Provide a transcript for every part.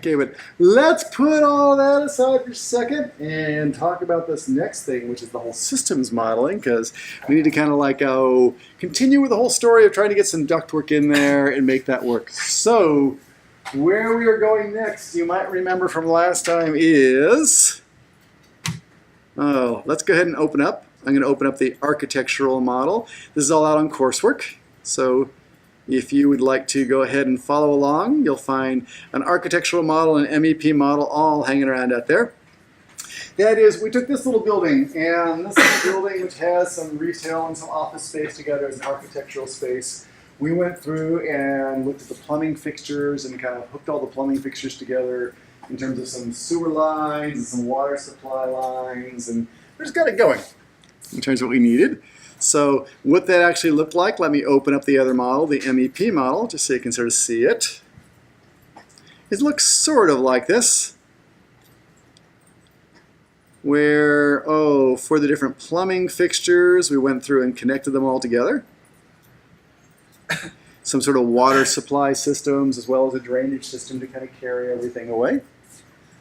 Okay, but let's put all that aside for a second and talk about this next thing, which is the whole systems modeling, because we need to kind of like continue with the whole story of trying to get some ductwork in there and make that work. So where we are going next, you might remember from last time is, let's go ahead and open up. I'm going to open up the architectural model. This is all out on coursework. So if you would like to go ahead and follow along, you'll find an architectural model and MEP model all hanging around out there. The idea is we took this little building, and this little building, which has some retail and some office space together as an architectural space, we went through and looked at the plumbing fixtures and kind of hooked all the plumbing fixtures together in terms of some sewer lines and some water supply lines, and we just got it going in terms of what we needed. So what that actually looked like, let me open up the other model, the MEP model, just so you can sort of see it. It looks sort of like this, where, for the different plumbing fixtures, we went through and connected them all together. Some sort of water supply systems, as well as a drainage system to kind of carry everything away.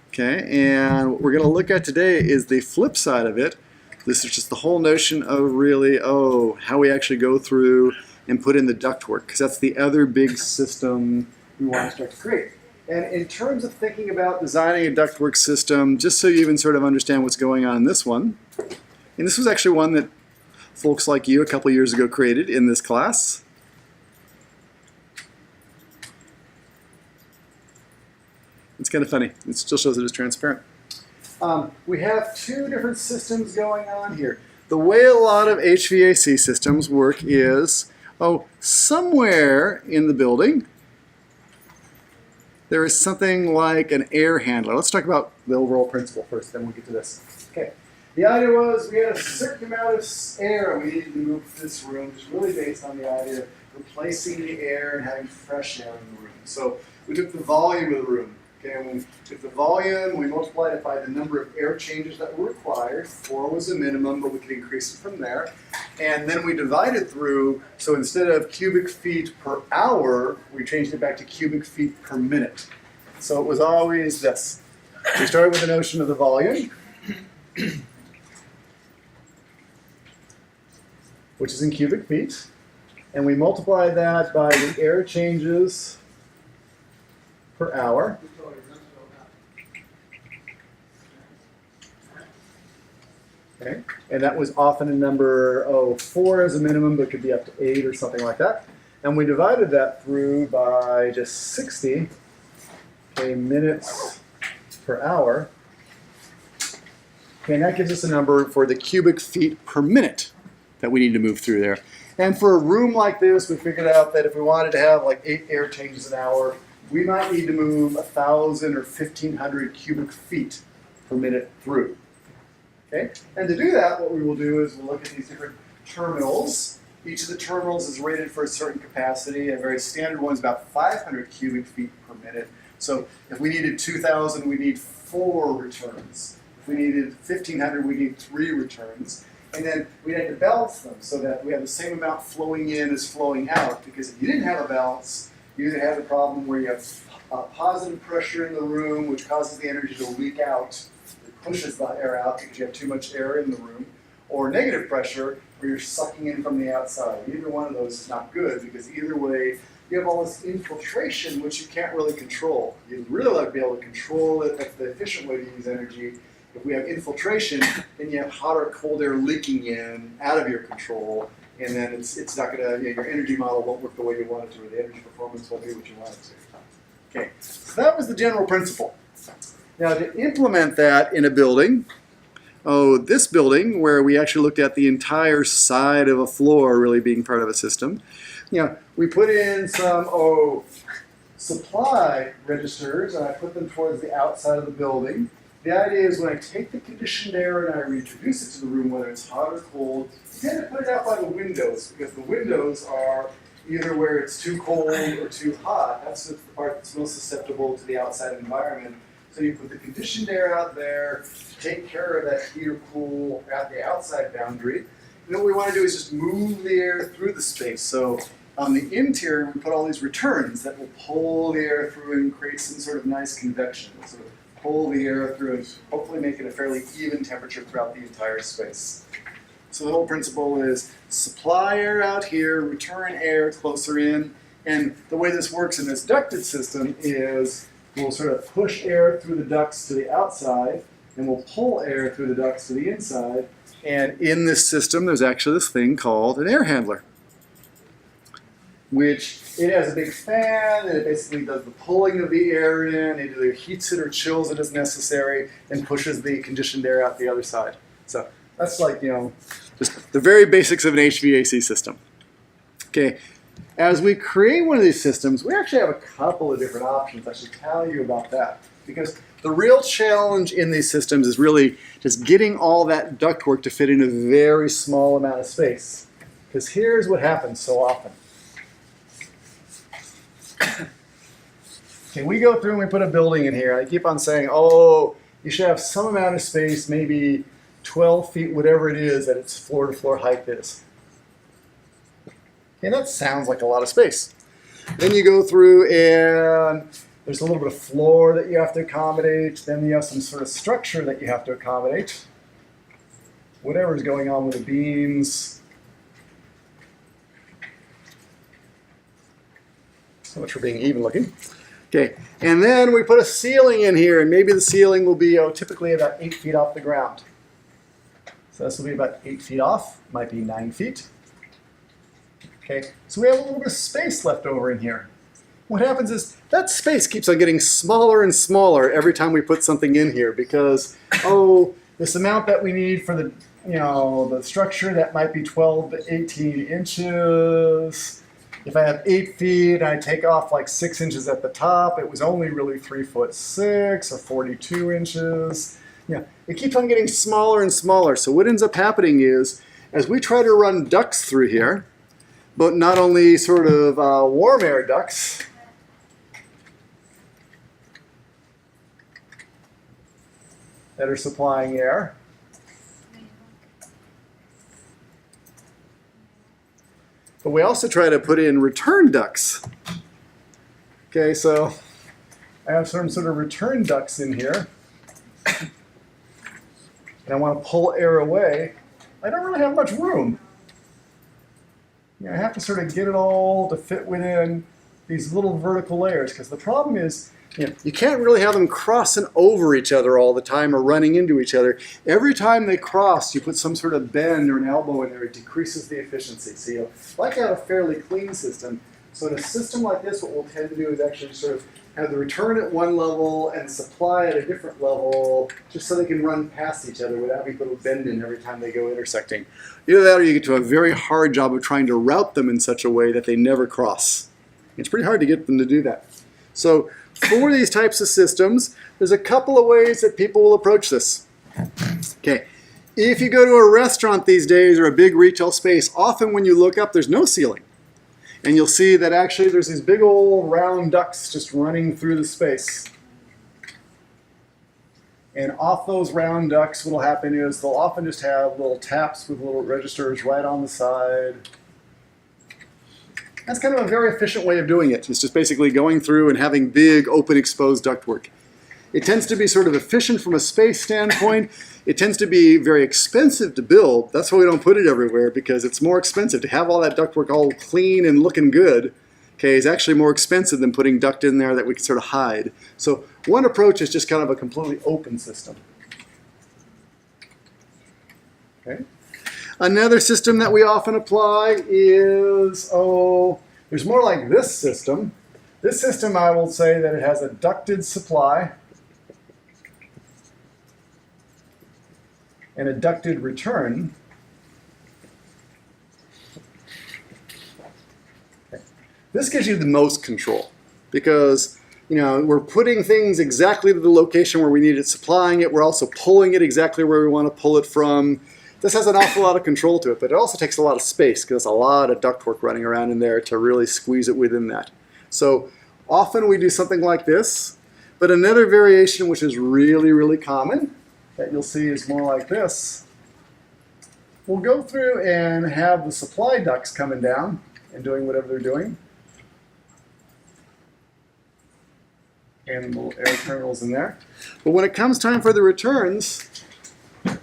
Okay, and what we're going to look at today is the flip side of it. This is just the whole notion of really, how we actually go through and put in the ductwork, because that's the other big system we want to start to create. And in terms of thinking about designing a ductwork system, just so you even sort of understand what's going on in this one, and this was actually one that folks like you a couple years ago created in this class. It's kind of funny. It still shows it as transparent. We have two different systems going on here. The way a lot of HVAC systems work is, somewhere in the building there is something like an air handler. Let's talk about the overall principle first, then we'll get to this. Okay. The idea was we had a certain amount of air we needed to move to this room, just really based on the idea of replacing the air and having fresh air in the room. So we took the volume of the room. Okay, and we took the volume, we multiplied it by the number of air changes that were required. 4 was the minimum, but we could increase it from there. And then we divided through, so instead of cubic feet per hour, we changed it back to cubic feet per minute. So it was always this. We started with the notion of the volume, which is in cubic feet, and we multiplied that by the air changes per hour. Okay. And that was often a number, 4 as a minimum, but could be up to 8 or something like that. And we divided that through by just 60 minutes per hour. Okay, and that gives us a number for the cubic feet per minute that we need to move through there. And for a room like this, we figured out that if we wanted to have like 8 air changes an hour, we might need to move 1,000 or 1,500 cubic feet per minute through. Okay? And to do that, what we will do is we'll look at these different terminals. Each of the terminals is rated for a certain capacity. A very standard one is about 500 cubic feet per minute. So if we needed 2,000, we need 4 returns. If we needed 1,500, we need 3 returns. And then we had to balance them so that we have the same amount flowing in as flowing out. Because if you didn't have a balance, you either have the problem where you have positive pressure in the room, which causes the energy to leak out, it pushes the air out because you have too much air in the room, or negative pressure, where you're sucking in from the outside. Either one of those is not good, because either way, you have all this infiltration, which you can't really control. You'd really like to be able to control it. That's the efficient way to use energy. If we have infiltration, then you have hot or cold air leaking in out of your control, and then it's not going to, your energy model won't work the way you want it to, or the energy performance won't be what you want it to. Okay, so that was the general principle. Now to implement that in a building, this building where we actually looked at the entire side of a floor really being part of a system, we put in some supply registers, and I put them towards the outside of the building. The idea is when I take the conditioned air and I reintroduce it to the room, whether it's hot or cold, you tend to put it out by the windows, because the windows are either where it's too cold or too hot. That's the part that's most susceptible to the outside environment. So you put the conditioned air out there to take care of that heat or cool at the outside boundary. And what we want to do is just move the air through the space. So On the interior, we put all these returns that will pull the air through and create some sort of nice convection. So pull the air through and hopefully make it a fairly even temperature throughout the entire space. So the whole principle is supply air out here, return air closer in, and the way this works in this ducted system is we'll sort of push air through the ducts to the outside, and we'll pull air through the ducts to the inside. And in this system, there's actually this thing called an air handler, which it has a big fan, and it basically does the pulling of the air in. It either heats it or chills it as necessary, and pushes the conditioned air out the other side. So that's like, just the very basics of an HVAC system. Okay, as we create one of these systems, we actually have a couple of different options. I should tell you about that, because the real challenge in these systems is really just getting all that ductwork to fit in a very small amount of space. Because here's what happens so often. Okay, we go through and we put a building in here. I keep on saying, oh, you should have some amount of space, maybe 12 feet, whatever it is that its floor-to-floor height is. Okay, that sounds like a lot of space. Then you go through and there's a little bit of floor that you have to accommodate. Then you have some sort of structure that you have to accommodate. Whatever's going on with the beams. So much for being even looking. Okay, and then we put a ceiling in here, and maybe the ceiling will be typically about 8 feet off the ground. So this will be about 8 feet off, might be 9 feet. Okay, so we have a little bit of space left over in here. What happens is that space keeps on getting smaller and smaller every time we put something in here, because, oh, this amount that we need for the, the structure, that might be 12 to 18 inches. If I have 8 feet and I take off like 6 inches at the top, it was only really 3'6" or 42 inches. It keeps on getting smaller and smaller. So what ends up happening is, as we try to run ducts through here, but not only sort of warm air ducts, that are supplying air, but we also try to put in return ducts. Okay, so I have some sort of return ducts in here, and I want to pull air away. I don't really have much room. I have to sort of get it all to fit within these little vertical layers, because the problem is, you can't really have them crossing over each other all the time or running into each other. Every time they cross, you put some sort of bend or an elbow in there, it decreases the efficiency. So you like to have a fairly clean system. So in a system like this, what we'll tend to do is actually sort of have the return at one level and supply at a different level, just so they can run past each other without having to put a bend in every time they go intersecting. Either that, or you get to a very hard job of trying to route them in such a way that they never cross. It's pretty hard to get them to do that. So for these types of systems, there's a couple of ways that people will approach this. Okay, if you go to a restaurant these days or a big retail space, often when you look up, there's no ceiling. And you'll see that actually there's these big old round ducts just running through the space. And off those round ducts, what will happen is they'll often just have little taps with little registers right on the side. That's kind of a very efficient way of doing it. It's just basically going through and having big, open, exposed ductwork. It tends to be sort of efficient from a space standpoint. It tends to be very expensive to build. That's why we don't put it everywhere, because it's more expensive to have all that ductwork all clean and looking good. Okay, is actually more expensive than putting duct in there that we can sort of hide. So one approach is just kind of a completely open system. Okay. Another system that we often apply is, there's more like this system. This system, I will say that it has a ducted supply and a ducted return. Okay. This gives you the most control, because we're putting things exactly to the location where we need it, supplying it. We're also pulling it exactly where we want to pull it from. This has an awful lot of control to it, but it also takes a lot of space, because there's a lot of ductwork running around in there to really squeeze it within that. So often we do something like this, but another variation which is really, really common that you'll see is more like this. We'll go through and have the supply ducts coming down, and doing whatever they're doing. And little air terminals in there. But when it comes time for the returns,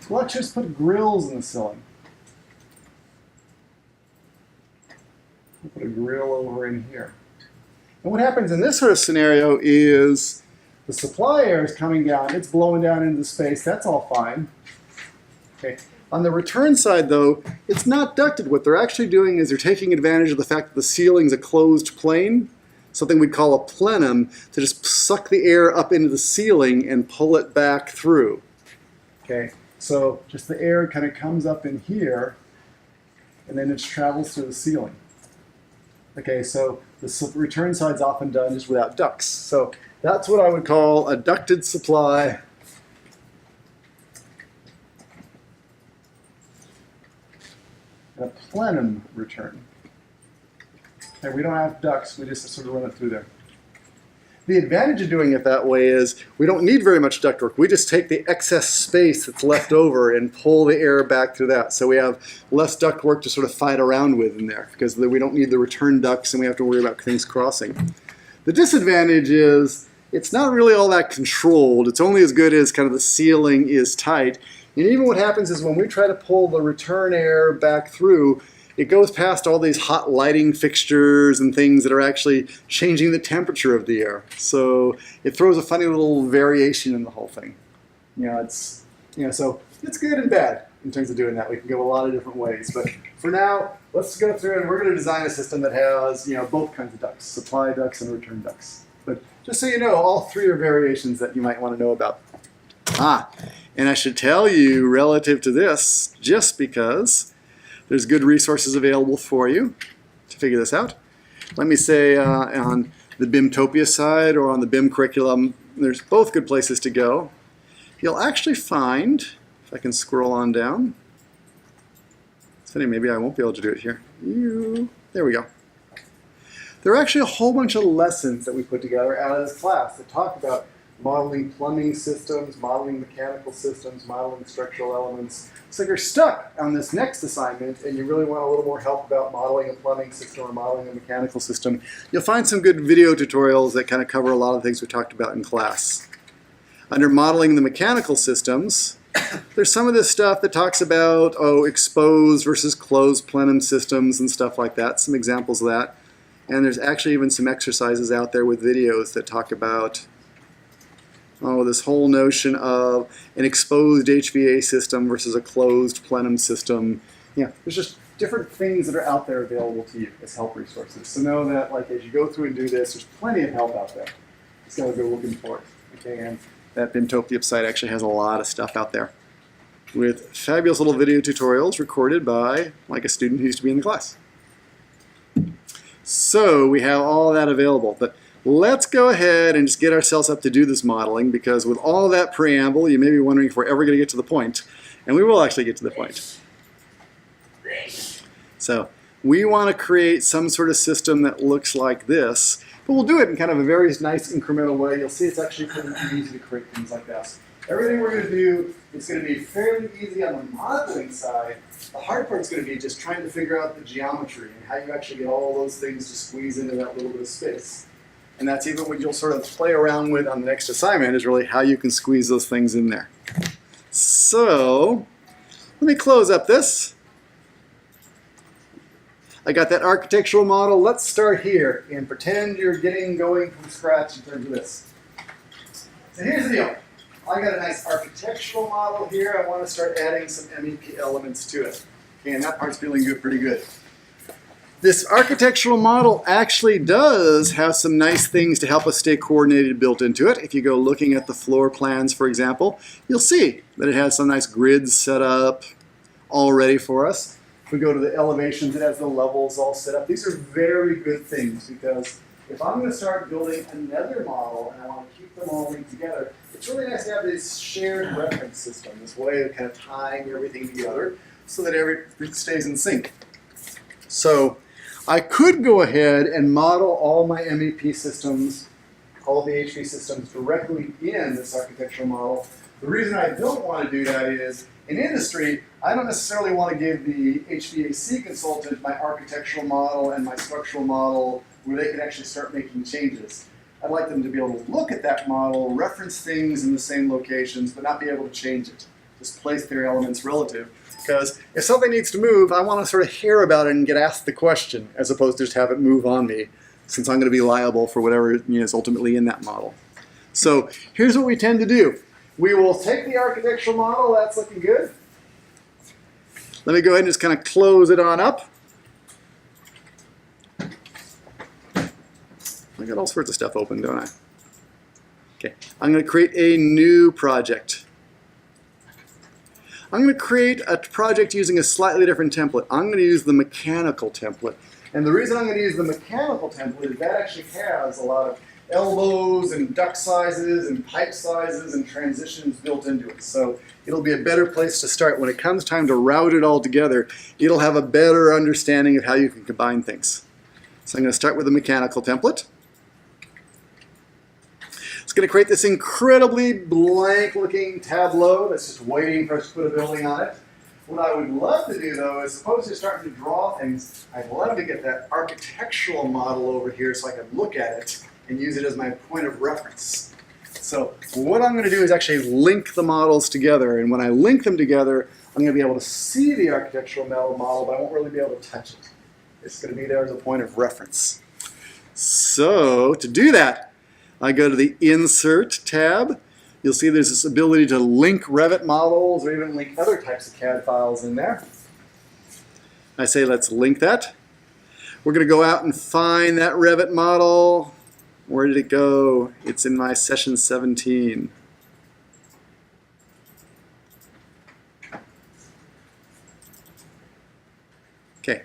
let's just put grills in the ceiling. We'll put a grill over in here. And what happens in this sort of scenario is the supply air is coming down, it's blowing down into space, that's all fine. Okay. On the return side though, it's not ducted. What they're actually doing is they're taking advantage of the fact that the ceiling's a closed plane, something we'd call a plenum, to just suck the air up into the ceiling and pull it back through. Okay, so just the air kind of comes up in here and then it travels through the ceiling. Okay, so the return side's often done just without ducts. So that's what I would call a ducted supply. A plenum return. And we don't have ducts, we just sort of run it through there. The advantage of doing it that way is we don't need very much ductwork. We just take the excess space that's left over and pull the air back through that. So we have less ductwork to sort of fight around with in there because we don't need the return ducts and we have to worry about things crossing. The disadvantage is it's not really all that controlled. It's only as good as kind of the ceiling is tight. And even what happens is when we try to pull the return air back through, it goes past all these hot lighting fixtures and things that are actually changing the temperature of the air. So it throws a funny little variation in the whole thing. So it's good and bad in terms of doing that. We can go a lot of different ways. But for now, let's go through and we're going to design a system that has both kinds of ducts, supply ducts and return ducts. But just so you know, all three are variations that you might want to know about. And I should tell you relative to this, just because there's good resources available for you to figure this out. Let me say on the BIMtopia side or on the BIM curriculum, there's both good places to go. You'll actually find, if I can scroll on down, it's funny, maybe I won't be able to do it here. There we go. There are actually a whole bunch of lessons that we put together out of this class that talk about modeling plumbing systems, modeling mechanical systems, modeling structural elements. So if you're stuck on this next assignment and you really want a little more help about modeling a plumbing system or modeling a mechanical system, you'll find some good video tutorials that kind of cover a lot of the things we talked about in class. Under modeling the mechanical systems, there's some of this stuff that talks about exposed versus closed plenum systems and stuff like that, some examples of that. And there's actually even some exercises out there with videos that talk about this whole notion of an exposed HVA system versus a closed plenum system. There's just different things that are out there available to you as help resources. So know that as you go through and do this, there's plenty of help out there. Just gotta go looking for it. Okay, and that BIMtopia site actually has a lot of stuff out there with fabulous little video tutorials recorded by a student who used to be in the class. So we have all that available, but let's go ahead and just get ourselves up to do this modeling, because with all that preamble, you may be wondering if we're ever going to get to the point, and we will actually get to the point. So we want to create some sort of system that looks like this, but we'll do it in kind of a very nice incremental way. You'll see it's actually pretty easy to create things like this. Everything we're going to do is going to be fairly easy on the modeling side. The hard part is going to be just trying to figure out the geometry and how you actually get all those things to squeeze into that little bit of space. And that's even what you'll sort of play around with on the next assignment, is really how you can squeeze those things in there. So let me close up this. I got that architectural model. Let's start here and pretend you're going from scratch in terms of this. So here's the deal. I got a nice architectural model here. I want to start adding some MEP elements to it. Okay, and that part's feeling good, pretty good. This architectural model actually does have some nice things to help us stay coordinated built into it. If you go looking at the floor plans, for example, you'll see that it has some nice grids set up all ready for us. If we go to the elevations, it has the levels all set up. These are very good things, because if I'm going to start building another model and I want to keep them all linked together, it's really nice to have this shared reference system, this way of kind of tying everything together so that everything stays in sync. So I could go ahead and model all my MEP systems, all the HV systems directly in this architectural model. The reason I don't want to do that is In industry, I don't necessarily want to give the HVAC consultant my architectural model and my structural model where they can actually start making changes. I'd like them to be able to look at that model, reference things in the same locations, but not be able to change it. Just place their elements relative. Because if something needs to move, I want to sort of hear about it and get asked the question, as opposed to just have it move on me, since I'm going to be liable for whatever is ultimately in that model. So here's what we tend to do. We will take the architectural model, that's looking good. Let me go ahead and just kind of close it on up. I got all sorts of stuff open, don't I? Okay, I'm going to create a new project. I'm going to create a project using a slightly different template. I'm going to use the mechanical template. And the reason I'm going to use the mechanical template is that actually has a lot of elbows and duct sizes and pipe sizes and transitions built into it. So it'll be a better place to start. When it comes time to route it all together, it'll have a better understanding of how you can combine things. So I'm going to start with the mechanical template. It's going to create this incredibly blank-looking tableau that's just waiting for us to put a building on it. What I would love to do, though, is suppose you're starting to draw things, I'd love to get that architectural model over here so I can look at it and use it as my point of reference. So what I'm going to do is actually link the models together, and when I link them together, I'm going to be able to see the architectural model, but I won't really be able to touch it. It's going to be there as a point of reference. So to do that, I go to the Insert tab. You'll see there's this ability to link Revit models or even link other types of CAD files in there. I say let's link that. We're going to go out and find that Revit model. Where did it go? It's in my session 17. Okay,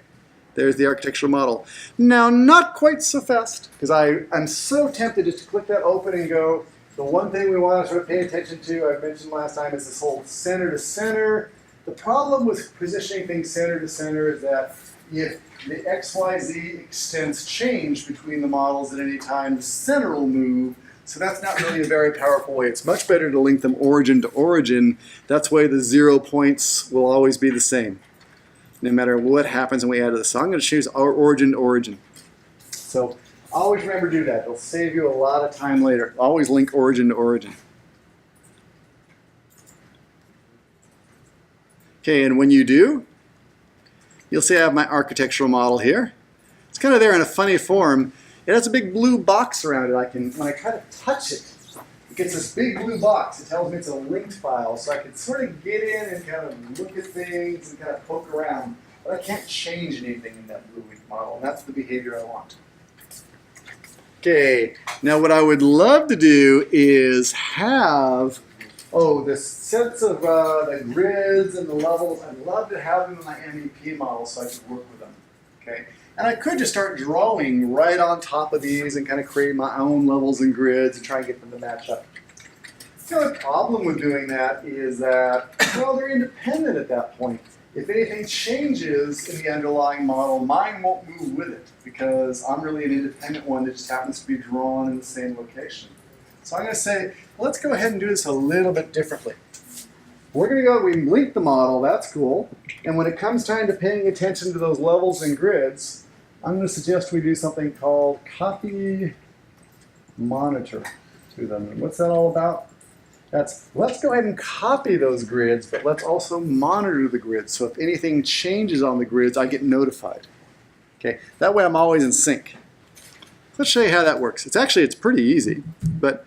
there's the architectural model. Now, not quite so fast, because I'm so tempted just to click that open and go. The one thing we want to sort of pay attention to, I mentioned last time, is this whole center to center. The problem with positioning things center to center is that if the XYZ extents change between the models at any time, the center will move. So that's not really a very powerful way. It's much better to link them origin to origin. That's why the 0 points will always be the same, no matter what happens when we add to this. So I'm going to choose our origin to origin. So always remember to do that. It'll save you a lot of time later. Always link origin to origin. Okay, and when you do, you'll see I have my architectural model here. It's kind of there in a funny form. It has a big blue box around it. When I try to touch it, it gets this big blue box. It tells me it's a linked file, so I can sort of get in and kind of look at things and kind of poke around. But I can't change anything in that blue linked model, and that's the behavior I want. Okay, now what I would love to do is have, the sets of the grids and the levels. I'd love to have them in my MEP model so I could work with them. Okay, and I could just start drawing right on top of these and kind of create my own levels and grids and try and get them to match up. The only problem with doing that is that, well, they're independent at that point. If anything changes in the underlying model, mine won't move with it because I'm really an independent one that just happens to be drawn in the same location. So I'm going to say, let's go ahead and do this a little bit differently. We're going to go, we link the model, that's cool. And when it comes time to paying attention to those levels and grids, I'm going to suggest we do something called copy monitor to them. And what's that all about? Let's go ahead and copy those grids, but let's also monitor the grids. So if anything changes on the grids, I get notified. Okay, that way I'm always in sync. Let's show you how that works. It's pretty easy, but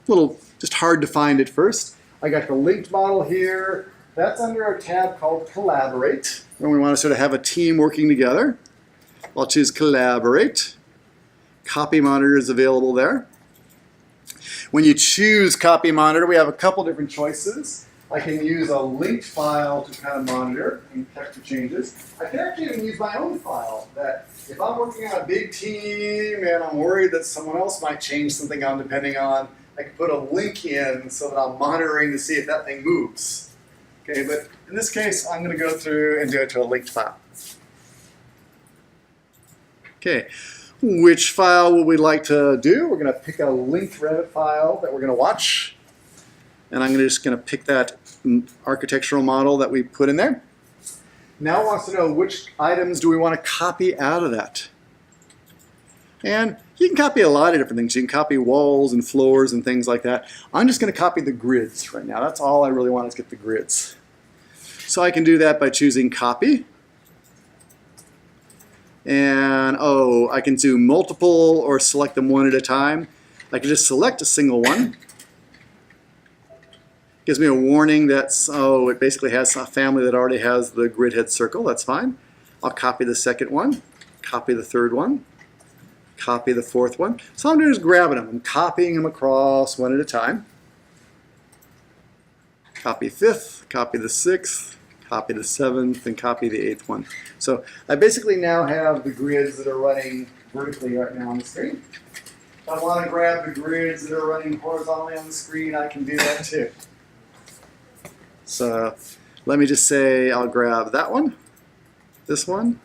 a little just hard to find at first. I got the linked model here. That's under a tab called Collaborate, when we want to sort of have a team working together. I'll choose Collaborate. Copy monitor is available there. When you choose copy monitor, we have a couple different choices. I can use a linked file to kind of monitor and check for changes. I can actually even use my own file that if I'm working on a big team and I'm worried that someone else might change something on depending on, I can put a link in so that I'm monitoring to see if that thing moves. Okay, but in this case, I'm going to go through and do it to a linked file. Okay. Which file would we like to do? We're going to pick a linked Revit file that we're going to watch. And I'm just going to pick that architectural model that we put in there. Now it wants to know which items do we want to copy out of that. And you can copy a lot of different things. You can copy walls and floors and things like that. I'm just going to copy the grids right now. That's all I really want is get the grids. So I can do that by choosing copy. And I can do multiple or select them one at a time. I can just select a single one. Gives me a warning that, it basically has a family that already has the grid head circle. That's fine. I'll copy the second one, copy the third one, copy the fourth one. So I'm just grabbing them. I'm copying them across one at a time. Copy fifth, copy the sixth, copy the seventh, and copy the eighth one. So I basically now have the grids that are running vertically right now on the screen. If I want to grab the grids that are running horizontally on the screen, I can do that too. So let me just say I'll grab that one, this one.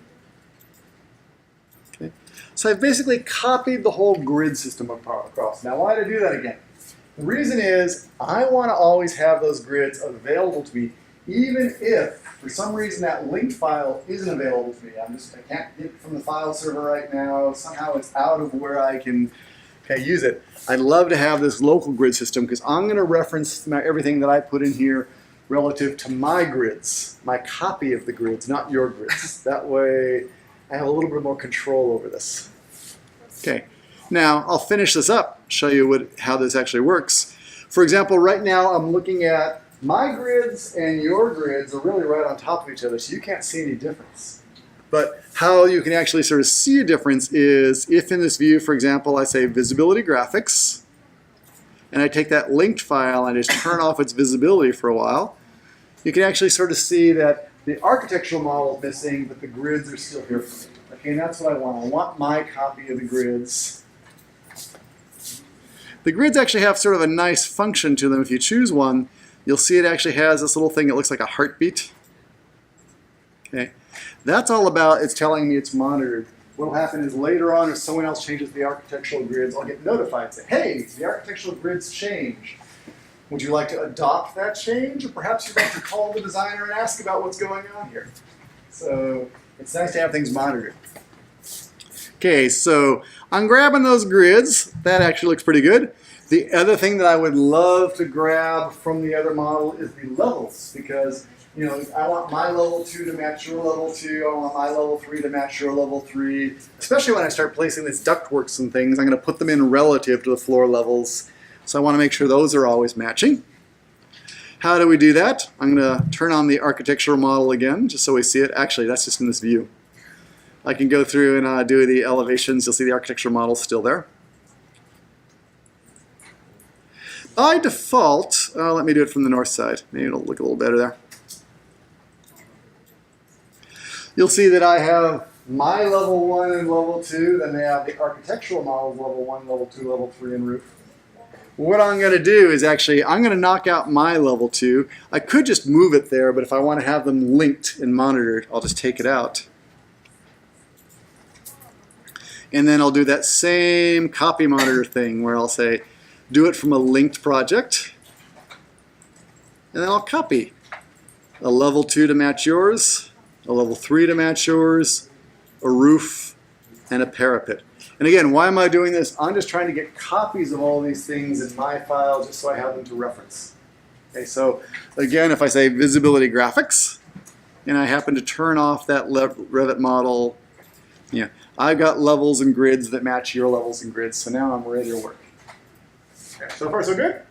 Okay. So I've basically copied the whole grid system across. Now why did I do that again? The reason is I want to always have those grids available to me, even if for some reason that linked file isn't available to me. I can't get it from the file server right now. Somehow it's out of where I can use it. I'd love to have this local grid system because I'm going to reference everything that I put in here relative to my grids, my copy of the grids, not your grids. That way I have a little bit more control over this. Okay, now I'll finish this up, show you how this actually works. For example, right now I'm looking at my grids and your grids are really right on top of each other, so you can't see any difference. But how you can actually sort of see a difference is if in this view, for example, I say visibility graphics, and I take that linked file and I just turn off its visibility for a while, you can actually sort of see that the architectural model is missing, but the grids are still here for me. Okay, and that's what I want. I want my copy of the grids. The grids actually have sort of a nice function to them. If you choose one, you'll see it actually has this little thing that looks like a heartbeat. Okay, that's all about it's telling me it's monitored. What will happen is later on, if someone else changes the architectural grids, I'll get notified and say, hey, the architectural grids change. Would you like to adopt that change? Or perhaps you'd like to call the designer and ask about what's going on here. So it's nice to have things monitored. Okay, so I'm grabbing those grids. That actually looks pretty good. The other thing that I would love to grab from the other model is the levels, because I want my level 2 to match your level 2. I want my level 3 to match your level 3. Especially when I start placing these ductworks and things, I'm going to put them in relative to the floor levels. So I want to make sure those are always matching. How do we do that? I'm going to turn on the architectural model again, just so we see it. Actually, that's just in this view. I can go through and do the elevations. You'll see the architectural model still there. By default, let me do it from the north side. Maybe it'll look a little better there. You'll see that I have my level 1 and level 2, then they have the architectural models level 1, level 2, level 3, and roof. What I'm going to do is actually, I'm going to knock out my level 2. I could just move it there, but if I want to have them linked and monitored, I'll just take it out. And then I'll do that same copy monitor thing where I'll say, do it from a linked project. And then I'll copy a level 2 to match yours, a level 3 to match yours, a roof, and a parapet. And again, why am I doing this? I'm just trying to get copies of all these things in my file just so I have them to reference. Okay, so again, if I say visibility graphics, and I happen to turn off that Revit model, I've got levels and grids that match your levels and grids, so now I'm ready to work. Okay, so far so good?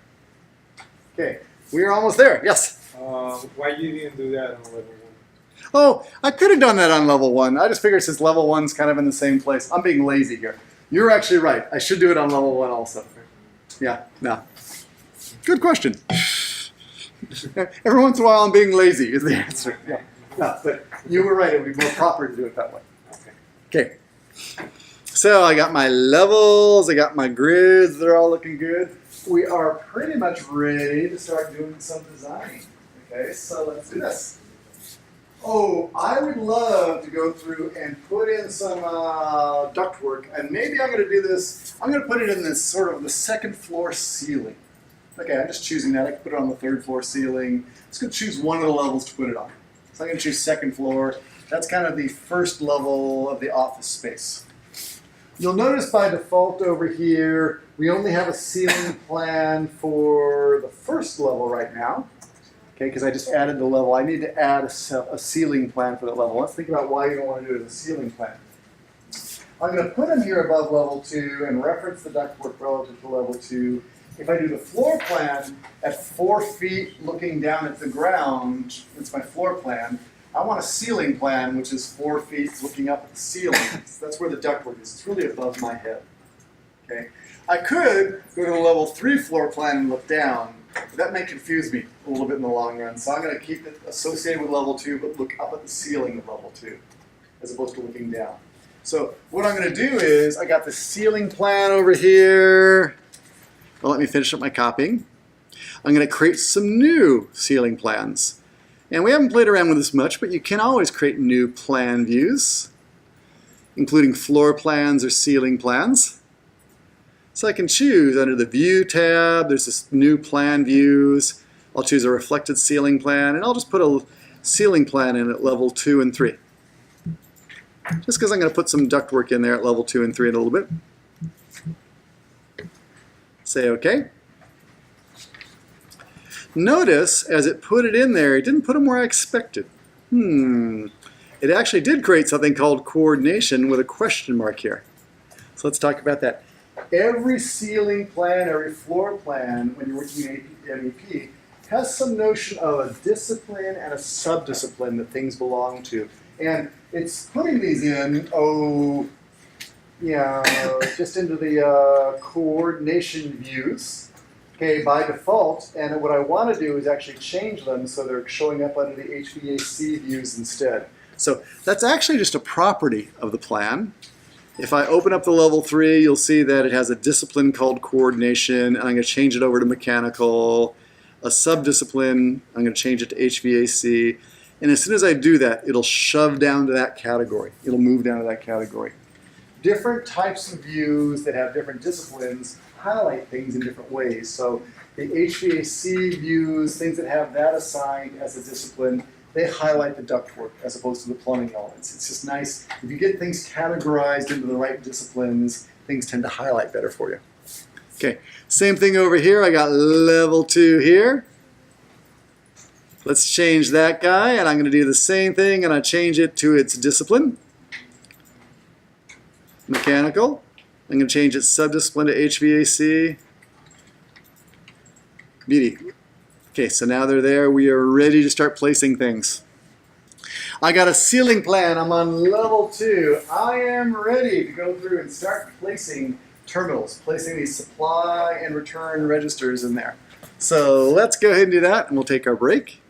Okay, we are almost there, yes? Why you didn't do that on level 1? Oh, I could have done that on level 1. I just figured since level 1's kind of in the same place. I'm being lazy here. You're actually right. I should do it on level 1 also. Yeah, no. Good question. Every once in a while I'm being lazy is the answer. Yeah. No, but you were right. It would be more proper to do it that way. Okay. So I got my levels. I got my grids. They're all looking good. We are pretty much ready to start doing some designing. Okay, so let's do this. Oh, I would love to go through and put in some ductwork, and maybe I'm going to do this. I'm going to put it in this sort of the second floor ceiling. Okay, I'm just choosing that. I can put it on the 3rd floor ceiling. I'm just going to choose one of the levels to put it on. So I'm going to choose 2nd floor. That's kind of the 1st level of the office space. You'll notice by default over here, we only have a ceiling plan for the 1st level right now. Okay, because I just added the level. I need to add a ceiling plan for that level. Let's think about why you don't want to do it as a ceiling plan. I'm going to put them here above level 2 and reference the ductwork relative to level 2. If I do the floor plan at 4 feet looking down at the ground, it's my floor plan. I want a ceiling plan, which is 4 feet looking up at the ceiling. So that's where the ductwork is. It's really above my head. Okay. I could go to the level 3 floor plan and look down, but that may confuse me a little bit in the long run. So I'm going to keep it associated with level 2, but look up at the ceiling of level 2, as opposed to looking down. So what I'm going to do is, I got the ceiling plan over here. Well, let me finish up my copying. I'm going to create some new ceiling plans. And we haven't played around with this much, but you can always create new plan views, including floor plans or ceiling plans. So I can choose under the View tab, there's this new plan views. I'll choose a reflected ceiling plan, and I'll just put a ceiling plan in at level 2 and 3. Just because I'm going to put some ductwork in there at level 2 and 3 in a little bit. Say OK. Notice, as it put it in there, it didn't put them where I expected. It actually did create something called coordination with a question mark here. So let's talk about that. Every ceiling plan, every floor plan, when you're working in MEP, has some notion of a discipline and a subdiscipline that things belong to. And it's putting these in, just into the coordination views, okay, by default. And what I want to do is actually change them so they're showing up under the HVAC views instead. So that's actually just a property of the plan. If I open up the level 3, you'll see that it has a discipline called coordination, and I'm going to change it over to mechanical. A subdiscipline, I'm going to change it to HVAC. And as soon as I do that, it'll shove down to that category. It'll move down to that category. Different types of views that have different disciplines highlight things in different ways. So the HVAC views, things that have that assigned as a discipline, they highlight the ductwork as opposed to the plumbing elements. It's just nice. If you get things categorized into the right disciplines, things tend to highlight better for you. Okay, same thing over here. I got level 2 here. Let's change that guy, and I'm going to do the same thing, and I change it to its discipline. Mechanical. I'm going to change its subdiscipline to HVAC. Beauty. Okay, so now they're there. We are ready to start placing things. I got a ceiling plan. I'm on level 2. I am ready to go through and start placing terminals, placing these supply and return registers in there. So let's go ahead and do that, and we'll take our break.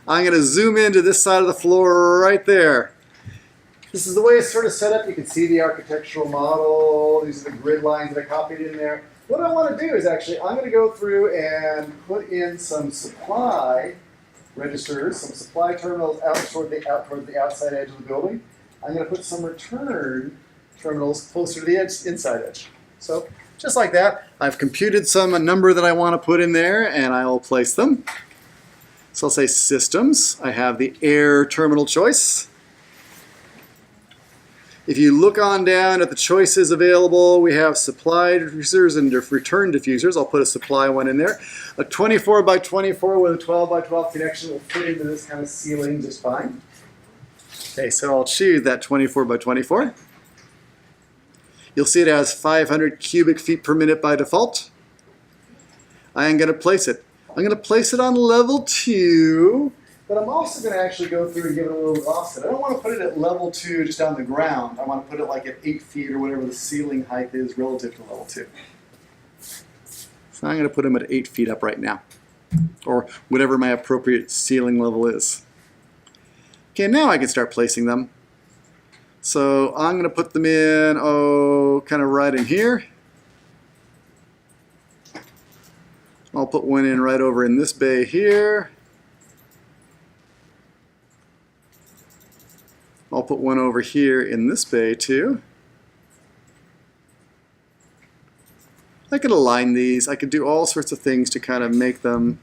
I'm going to zoom into this side of the floor right there. This is the way it's sort of set up. You can see the architectural model. These are the grid lines that I copied in there. What I want to do is actually, I'm going to go through and put in some supply registers, some supply terminals out toward the outside edge of the building. I'm going to put some return terminals closer to the inside edge. So just like that, I've computed a number that I want to put in there, and I'll place them. So I'll say systems. I have the air terminal choice. If you look on down at the choices available, we have supply diffusers and return diffusers. I'll put a supply one in there. A 24 by 24 with a 12 by 12 connection will fit into this kind of ceiling just fine. Okay, so I'll choose that 24 by 24. You'll see it has 500 cubic feet per minute by default. I am going to place it. I'm going to place it on level 2, but I'm also going to actually go through and give it a little offset. I don't want to put it at level 2 just on the ground. I want to put it like at 8 feet or whatever the ceiling height is relative to level 2. So I'm going to put them at 8 feet up right now, or whatever my appropriate ceiling level is. Okay, now I can start placing them. So I'm going to put them in, kind of right in here. I'll put one in right over in this bay here. I'll put one over here in this bay too. I could align these. I could do all sorts of things to kind of make them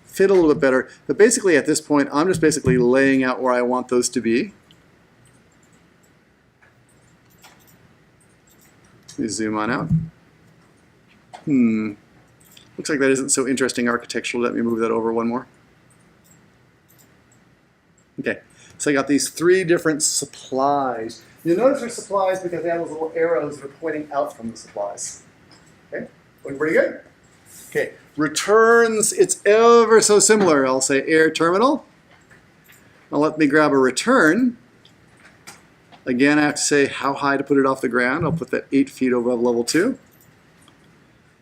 fit a little bit better. But basically at this point, I'm just basically laying out where I want those to be. Let me zoom on out. Looks like that isn't so interesting architectural. Let me move that over one more. Okay, so I got these 3 different supplies. You'll notice they're supplies because they have those little arrows that are pointing out from the supplies. Okay, looking pretty good. Okay, returns, it's ever so similar. I'll say air terminal. Now let me grab a return. Again, I have to say how high to put it off the ground. I'll put that 8 feet above level 2.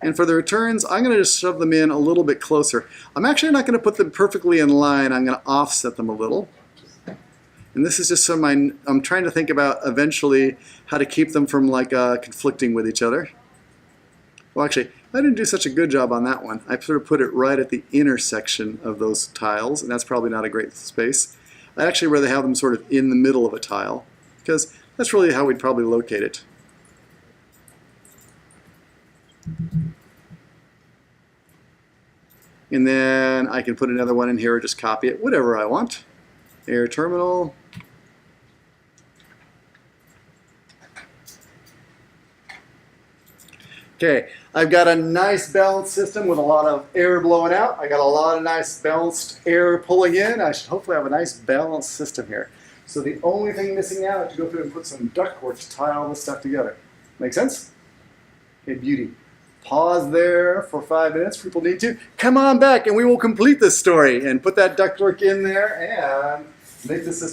And for the returns, I'm going to just shove them in a little bit closer. I'm actually not going to put them perfectly in line. I'm going to offset them a little. And this is just some, I'm trying to think about eventually how to keep them from like conflicting with each other. Well, actually, I didn't do such a good job on that one. I sort of put it right at the intersection of those tiles, and that's probably not a great space. I'd actually rather have them sort of in the middle of a tile, because that's really how we'd probably locate it. And then I can put another one in here or just copy it, whatever I want. Air terminal. Okay, I've got a nice balanced system with a lot of air blowing out. I got a lot of nice balanced air pulling in. I should hopefully have a nice balanced system here. So the only thing missing now is to go through and put some ductwork to tie all this stuff together. Make sense? Okay, beauty. Pause there for 5 minutes if people need to. Come on back and we will complete this story and put that ductwork in there and make the system